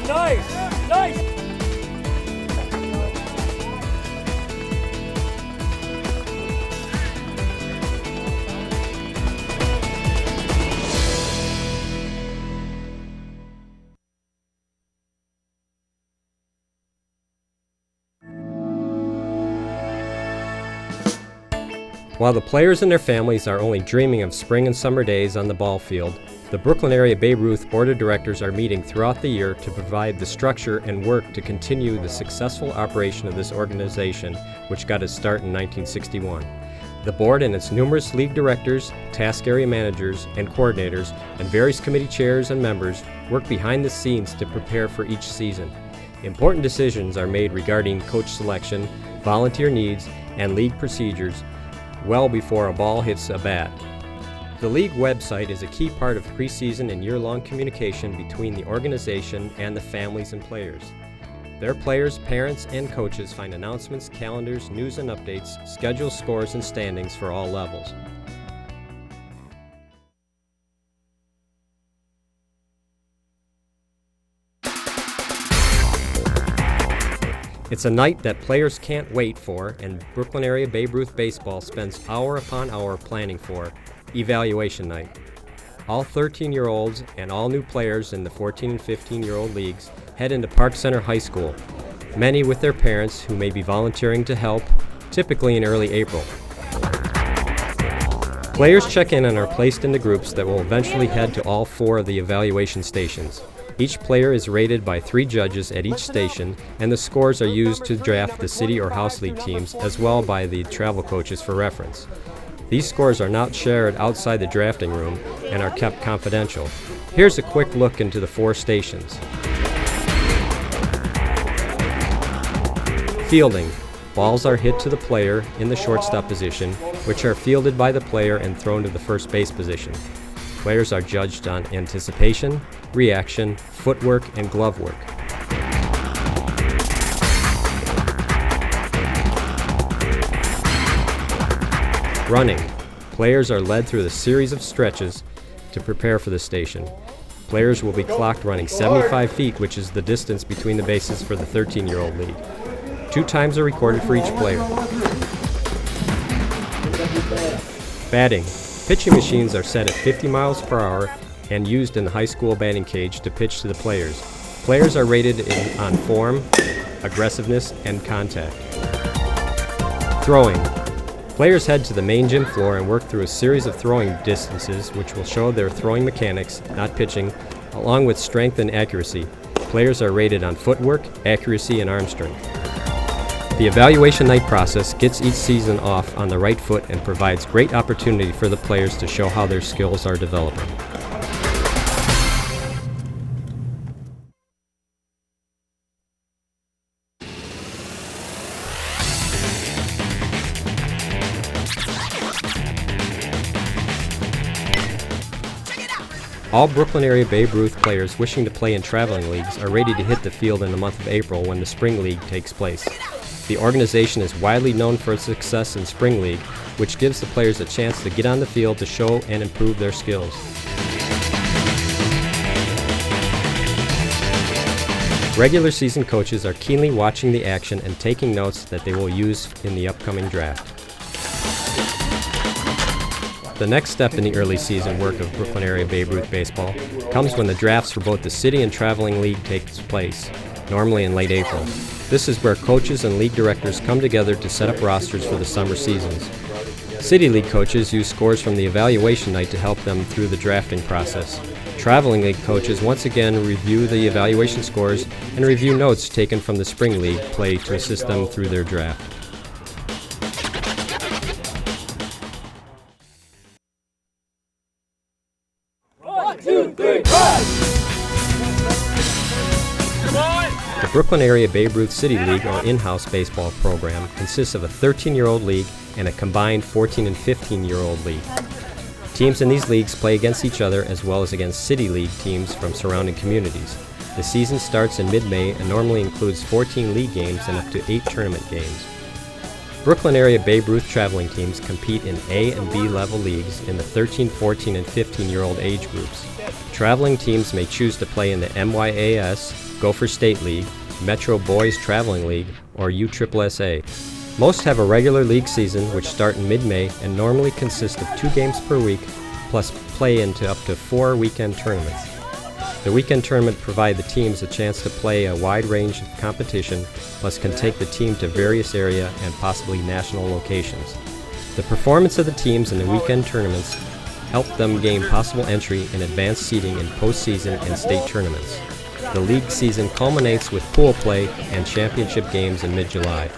Nice! Nice! While the players and their families are only dreaming of spring and summer days on the ball field, the Brooklyn Area Babe Ruth Board of Directors are meeting throughout the year to provide the structure and work to continue the successful operation of this organization, which got its start in 1961. The board and its numerous league directors, task area managers, and coordinators, and various committee chairs and members work behind the scenes to prepare for each season. Important decisions are made regarding coach selection, volunteer needs, and league procedures well before a ball hits a bat. The league website is a key part of preseason and year-long communication between the organization and the families and players. Their players, parents, and coaches find announcements, calendars, news and updates, schedules, scores, and standings for all levels. It's a night that players can't wait for, and Brooklyn Area Babe Ruth Baseball spends hour upon hour planning for Evaluation Night. All 13-year-olds and all new players in the 14 and 15-year-old leagues head into Park Center High School, many with their parents who may be volunteering to help, typically in early April. Players check in and are placed into groups that will eventually head to all 4 of the evaluation stations. Each player is rated by 3 judges at each station, and the scores are used to draft the city or house league teams, as well by the travel coaches for reference. These scores are not shared outside the drafting room and are kept confidential. Here's a quick look into the 4 stations. Fielding. Balls are hit to the player in the shortstop position, which are fielded by the player and thrown to the first base position. Players are judged on anticipation, reaction, footwork, and glove work. Running. Players are led through the series of stretches to prepare for the station. Players will be clocked running 75 feet, which is the distance between the bases for the 13-year-old league. 2 times are recorded for each player. Batting. Pitching machines are set at 50 miles per hour and used in the high school batting cage to pitch to the players. Players are rated on form, aggressiveness, and contact. Throwing. Players head to the main gym floor and work through a series of throwing distances which will show their throwing mechanics, not pitching, along with strength and accuracy. Players are rated on footwork, accuracy, and arm strength. The evaluation night process gets each season off on the right foot and provides great opportunity for the players to show how their skills are developing. All Brooklyn Area Babe Ruth players wishing to play in traveling leagues are ready to hit the field in the month of April when the Spring League takes place. The organization is widely known for its success in Spring League, which gives the players a chance to get on the field to show and improve their skills. Regular season coaches are keenly watching the action and taking notes that they will use in the upcoming draft. The next step in the early season work of Brooklyn Area Babe Ruth Baseball comes when the drafts for both the city and traveling league takes place, normally in late April. This is where coaches and league directors come together to set up rosters for the summer seasons. City League coaches use scores from the evaluation night to help them through the drafting process. Traveling League coaches once again review the evaluation scores and review notes taken from the Spring League play to assist them through their draft. One, two, three, run! The Brooklyn Area Babe Ruth City League, or in-house baseball program, consists of a 13-year-old league and a combined 14 and 15-year-old league. Teams in these leagues play against each other as well as against City League teams from surrounding communities. The season starts in mid-May and normally includes 14 league games and up to 8 tournament games. Brooklyn Area Babe Ruth traveling teams compete in A and B level leagues in the 13, 14, and 15-year-old age groups. Traveling teams may choose to play in the MYAS, Gopher State League, Metro Boys Traveling League, or USSSA. Most have a regular league season which start in mid-May and normally consist of 2 games per week, plus play into up to 4 weekend tournaments. The weekend tournament provide the teams a chance to play a wide range of competition, plus can take the team to various area and possibly national locations. The performance of the teams in the weekend tournaments help them gain possible entry in advanced seeding in postseason and state tournaments. The league season culminates with pool play and championship games in mid-July.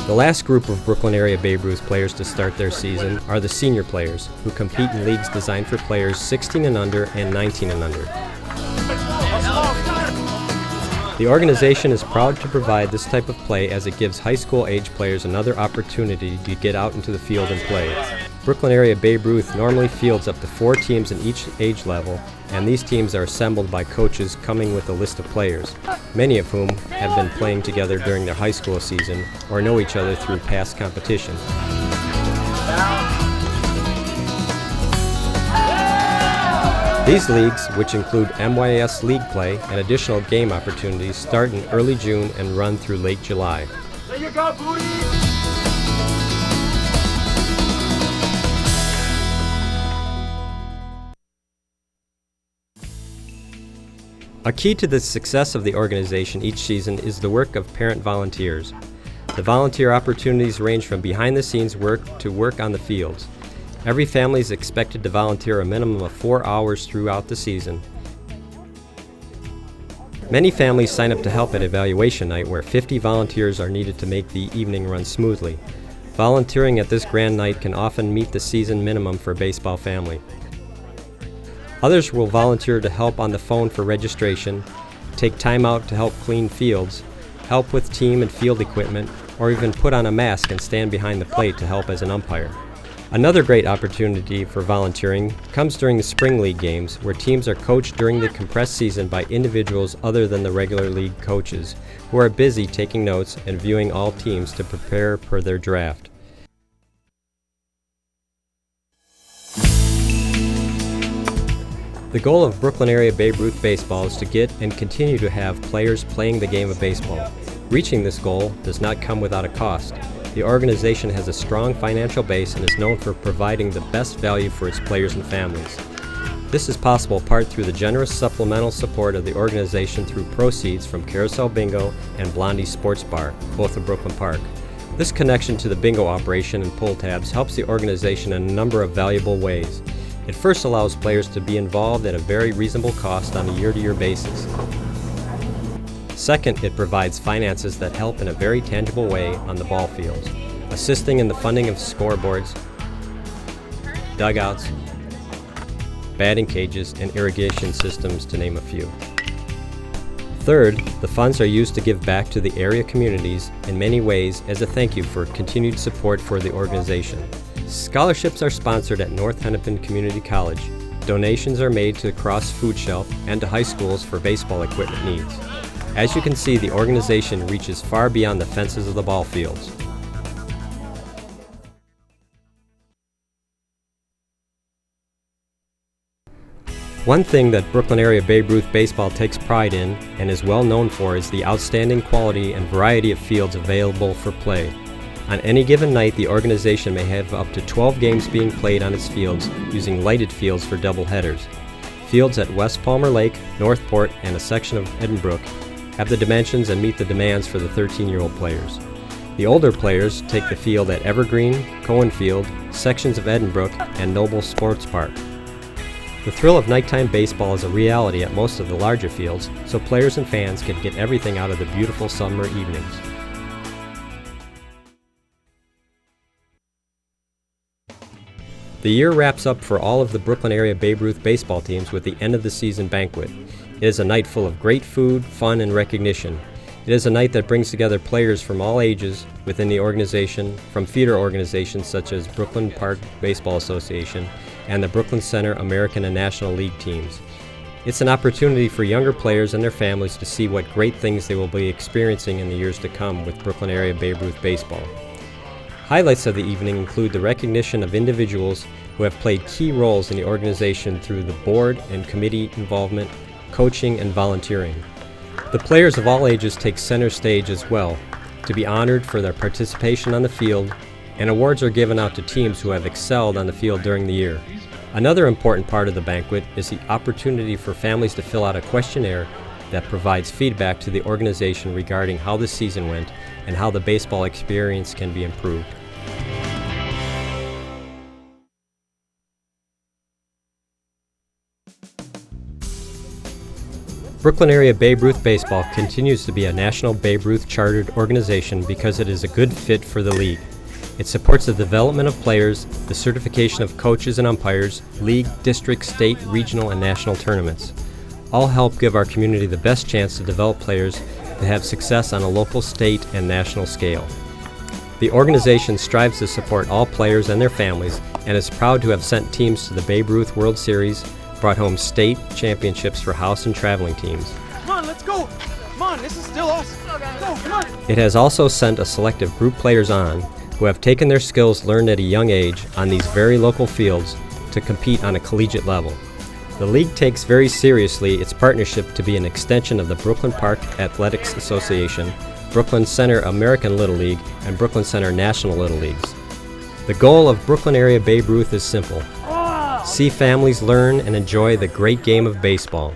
The last group of Brooklyn area Babe Ruth players to start their season are the senior players, who compete in leagues designed for players 16 and under and 19 and under. The organization is proud to provide this type of play as it gives high school age players another opportunity to get out into the field and play. Brooklyn area Babe Ruth normally fields up to 4 teams in each age level, and these teams are assembled by coaches coming with a list of players, many of whom have been playing together during their high school season or know each other through past competition. These leagues, which include MYS league play and additional game opportunities, start in early June and run through late July. There you go, booty! A key to the success of the organization each season is the work of parent volunteers. The volunteer opportunities range from behind-the-scenes work to work on the fields. Every family is expected to volunteer a minimum of 4 hours throughout the season. Many families sign up to help at evaluation night, where 50 volunteers are needed to make the evening run smoothly. Volunteering at this grand night can often meet the season minimum for a baseball family. Others will volunteer to help on the phone for registration, take time out to help clean fields, help with team and field equipment, or even put on a mask and stand behind the plate to help as an umpire. Another great opportunity for volunteering comes during the spring league games, where teams are coached during the compressed season by individuals other than the regular league coaches, who are busy taking notes and viewing all teams to prepare for their draft. The goal of Brooklyn area Babe Ruth baseball is to get and continue to have players playing the game of baseball. Reaching this goal does not come without a cost. The organization has a strong financial base and is known for providing the best value for its players and families. This is possible part through the generous supplemental support of the organization through proceeds from Carousel Bingo and Blondie's Sports Bar, both of Brooklyn Park. This connection to the bingo operation and pull tabs helps the organization in a number of valuable ways. It first allows players to be involved at a very reasonable cost on a year-to-year basis. Second, it provides finances that help in a very tangible way on the ball fields, assisting in the funding of scoreboards, dugouts, batting cages, and irrigation systems, to name a few. Third, the funds are used to give back to the area communities in many ways as a thank you for continued support for the organization. Scholarships are sponsored at North Hennepin Community College. Donations are made to the Cross Food Shelf and to high schools for baseball equipment needs. As you can see, the organization reaches far beyond the fences of the ball fields. One thing that Brooklyn area Babe Ruth baseball takes pride in and is well known for is the outstanding quality and variety of fields available for play. On any given night, the organization may have up to 12 games being played on its fields using lighted fields for doubleheaders. Fields at West Palmer Lake, Northport, and a section of Edenbrook have the dimensions and meet the demands for the 13-year-old players. The older players take the field at Evergreen, Cohen Field, sections of Edenbrook, and Noble Sports Park. The thrill of nighttime baseball is a reality at most of the larger fields, so players and fans can get everything out of the beautiful summer evenings. The year wraps up for all of the Brooklyn area Babe Ruth baseball teams with the end of the season banquet. It is a night full of great food, fun, and recognition. It is a night that brings together players from all ages within the organization, from feeder organizations such as Brooklyn Park Baseball Association and the Brooklyn Center American and National League teams. It's an opportunity for younger players and their families to see what great things they will be experiencing in the years to come with Brooklyn Area Babe Ruth Baseball. Highlights of the evening include the recognition of individuals who have played key roles in the organization through the board and committee involvement, coaching, and volunteering. The players of all ages take center stage as well, to be honored for their participation on the field, and awards are given out to teams who have excelled on the field during the year. Another important part of the banquet is the opportunity for families to fill out a questionnaire that provides feedback to the organization regarding how the season went and how the baseball experience can be improved. Brooklyn Area Babe Ruth Baseball continues to be a national Babe Ruth chartered organization because it is a good fit for the league. It supports the development of players, the certification of coaches and umpires, league, district, state, regional, and national tournaments. All help give our community the best chance to develop players that have success on a local, state, and national scale. The organization strives to support all players and their families and is proud to have sent teams to the Babe Ruth World Series, brought home state championships for house and traveling teams. Come on, let's go! Come on, this is still us! Go, come on! It has also sent a selective group players on who have taken their skills learned at a young age on these very local fields to compete on a collegiate level. The league takes very seriously its partnership to be an extension of the Brooklyn Park Athletics Association, Brooklyn Center American Little League, and Brooklyn Center National Little Leagues. The goal of Brooklyn Area Babe Ruth is simple: see families learn and enjoy the great game of baseball.